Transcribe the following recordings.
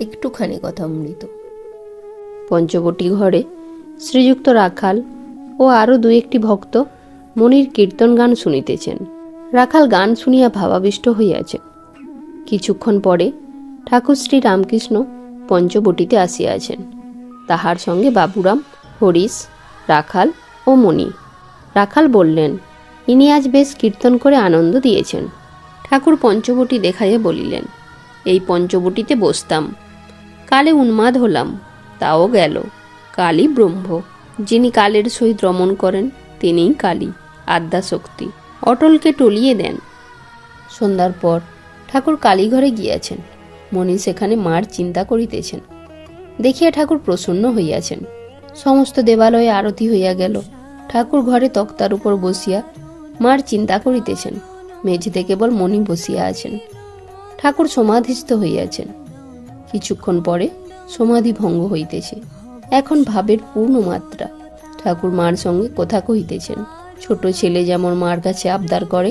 একটুখানি কথা অমৃত। পঞ্চবটী ঘরে শ্রীযুক্ত রাখাল ও আরও দুই একটি ভক্ত মনির কীর্তন গান শুনিতেছেন। রাখাল গান শুনিয়া ভাবাবিষ্ট হইয়াছে। কিছুক্ষণ পরে ঠাকুর শ্রী রামকৃষ্ণ পঞ্চবটিতে আসিয়াছেন। তাহার সঙ্গে বাবুরাম, হরিশ, রাখাল ও মণি। রাখাল বললেন, ইনি আজ বেশ কীর্তন করে আনন্দ দিয়েছেন। ঠাকুর পঞ্চবটি দেখাইয়া বলিলেন, এই পঞ্চবটিতে বসতাম, কালে উন্মাদ হলাম, তাও গেল। কালী ব্রহ্ম, যিনি কালের সহিত রমণ করেন তিনিই কালী, আদ্যাশক্তি, অটলকে টলিয়ে দেন। সন্ধ্যার পর ঠাকুর কালীঘরে গিয়াছেন। মণি সেখানে মার চিন্তা করিতেছেন। দেখিয়া ঠাকুর প্রসন্ন হইয়াছেন। সমস্ত দেবালয়ে আরতি হইয়া গেল। ঠাকুর ঘরে তক্তার উপর বসিয়া মার চিন্তা করিতেছেন। মেঝেতে কেবল মণি বসিয়া আছেন। ঠাকুর সমাধিস্থ হইয়াছেন। কিছুক্ষণ পরে সমাধি ভঙ্গ হইতেছে। এখন ভাবের পূর্ণ মাত্রা। ঠাকুর মার সঙ্গে কথা কহিতেছেন। ছোট ছেলে যেমন মার কাছে আবদার করে,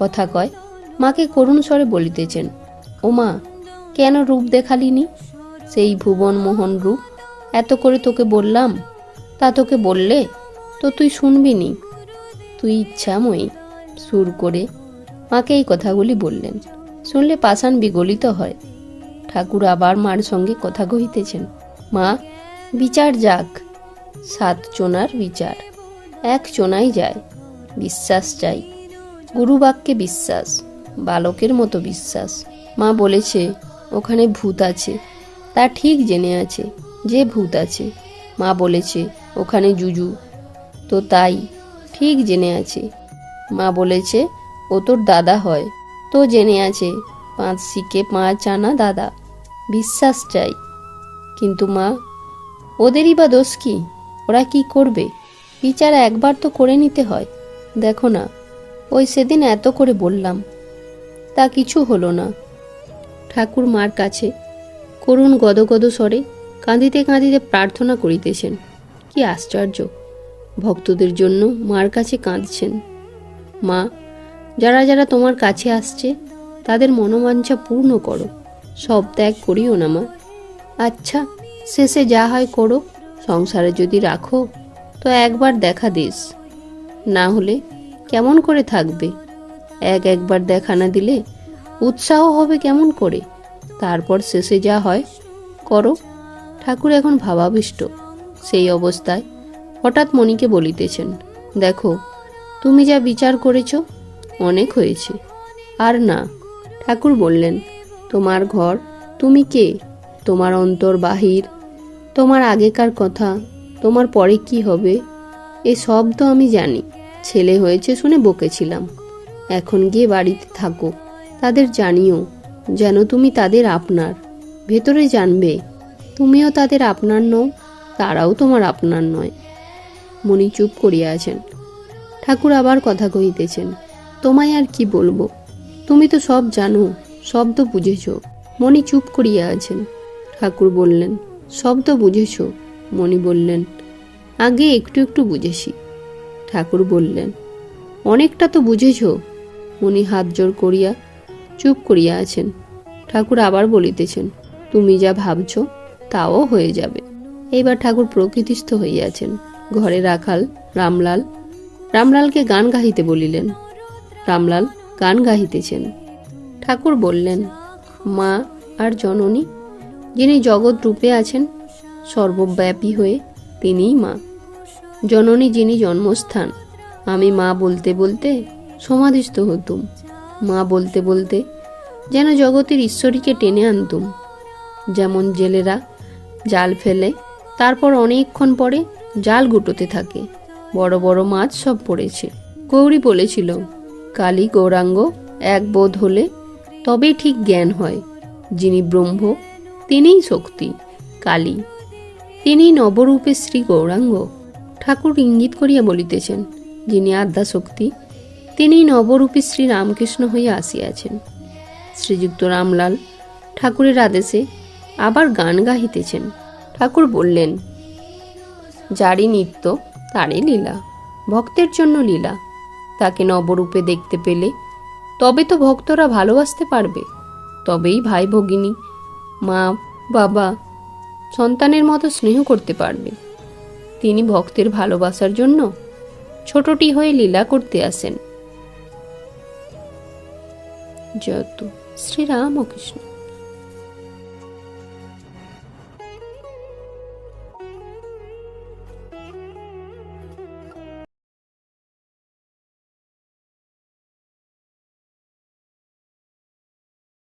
কথা কয়, মাকে করুণ স্বরে বলিতেছেন, ও মা, কেন রূপ দেখালিনি? সেই ভুবন মোহন রূপ এত করে তোকে বললাম, তা তোকে বললে তো তুই শুনবি নি। তুই ইচ্ছাময়ী। সুর করে মাকে এই কথাগুলি বললেন। শুনলে পাষাণ বিগলিত হয়। ঠাকুর আবার মার সঙ্গে কথা কহিতেছেন। মা, বিচার যাক, 7 চোনার বিচার, 1 চোনাই যায়। বিশ্বাস চাই, গুরুবাক্যে বিশ্বাস, বালকের মতো বিশ্বাস। মা বলেছে ওখানে ভূত আছে, তা ঠিক জেনে আছে যে ভূত আছে। মা বলেছে ওখানে জুজু, তো তাই ঠিক জেনে আছে। মা বলেছে ও তোর দাদা হয়, তো জেনে আছে 5 শিকে 5 আনা দাদা। বিশ্বাস চাই। কিন্তু মা, ওদেরই বা দোষ কি? ওরা কি করবে? বিচার একবার তো করে নিতে হয়। দেখো না, ওই সেদিন এত করে বললাম, তা কিছু হলো না। ঠাকুর মার কাছে করুণ গদগদ স্বরে কাঁদিতে কাঁদিতে প্রার্থনা করিতেছেন। কি আশ্চর্য! ভক্তদের জন্য মার কাছে কাঁদছেন। মা, যারা যারা তোমার কাছে আসছে তাদের মনোবাঞ্ছা পূর্ণ করো, সব ত্যাগ করিও না মা। আচ্ছা, শেষে যা হয় করো। সংসারে যদি রাখো তো একবার দেখা দিস, না হলে কেমন করে থাকবে? একবার দেখা না দিলে উৎসাহ হবে কেমন করে? তারপর শেষে যা হয় করো। ঠাকুর এখন ভাবাবিষ্ট। সেই অবস্থায় হঠাৎ মণিকে বলিতেছেন, দেখো, তুমি যা বিচার করেছ অনেক হয়েছে, আর না। ঠাকুর বললেন, তোমার ঘর, তুমি কে, তোমার অন্তর বাহির, তোমার আগেকার কথা, তোমার পরে কি হবে, এ সব তো আমি জানি। ছেলে হয়েছে শুনে বকেছিলাম। এখন গিয়ে বাড়িতে থাকো, তাদের জানিও যেন তুমি তাদের আপনার। ভেতরে জানবে তুমিও তাদের আপনার নও, তারাও তোমার আপনার নয়। মণি চুপ করিয়া আছেন। ঠাকুর আবার কথা কহিতেছেন, তোমায় আর কি বলবো, তুমি তো সব জানো, সব তো বুঝেছ। মণি চুপ করিয়া আছেন। ঠাকুর বললেন, সব তো বুঝেছ? মণি বললেন, আগে একটু একটু বুঝেছি। ঠাকুর বললেন, অনেকটা তো বুঝেছ। মণি হাত জোর করিয়া চুপ করিয়া আছেন। ঠাকুর আবার বলিতেছেন, তুমি যা ভাবছ তাও হয়ে যাবে। এইবার ঠাকুর প্রকৃতিস্থ হইয়াছেন। ঘরে রাখাল রামলাল, রামলালকে গান গাহিতে বলিলেন। রামলাল গান গাহিতেছেন। ঠাকুর বললেন, মা আর জননী, যিনি জগৎ রূপে আছেন সর্বব্যাপী হয়ে, তিনিই মা। জননী যিনি জন্মস্থান। আমি মা বলতে বলতে সমাধিস্থ হতুম। মা বলতে বলতে যেন জগতের ঈশ্বরীকে টেনে আনতুম। যেমন জেলেরা জাল ফেলে, তারপর অনেকক্ষণ পরে জাল গুটোতে থাকে, বড় বড় মাছ সব পড়েছে। গৌরী বলেছিল, কালী গৌরাঙ্গ এক বোধ হলে তবেই ঠিক জ্ঞান হয়। যিনি ব্রহ্ম তিনিই শক্তি, কালী, তিনি নবরূপে শ্রী গৌরাঙ্গ। ঠাকুর ইঙ্গিত করিয়া বলিতেছেন, যিনি আদ্যাশক্তি তিনি নবরূপী শ্রী রামকৃষ্ণ হইয়া আসিয়াছেন। শ্রীযুক্ত রামলাল ঠাকুরের আদেশে আবার গান গাহিতেছেন। ঠাকুর বললেন, যারই নিত্য তারই লীলা, ভক্তের জন্য লীলা। তাকে নবরূপে দেখতে পেলে তবে তো ভক্তরা ভালোবাসতে পারবে, তবেই ভাই ভগিনী, মা বাবা সন্তানের মতো স্নেহ করতে পারবে। তিনি ভক্তের ভালোবাসার জন্য ছোটটি হয়ে লীলা করতে আসেন। জয়তু শ্রীরামকৃষ্ণ।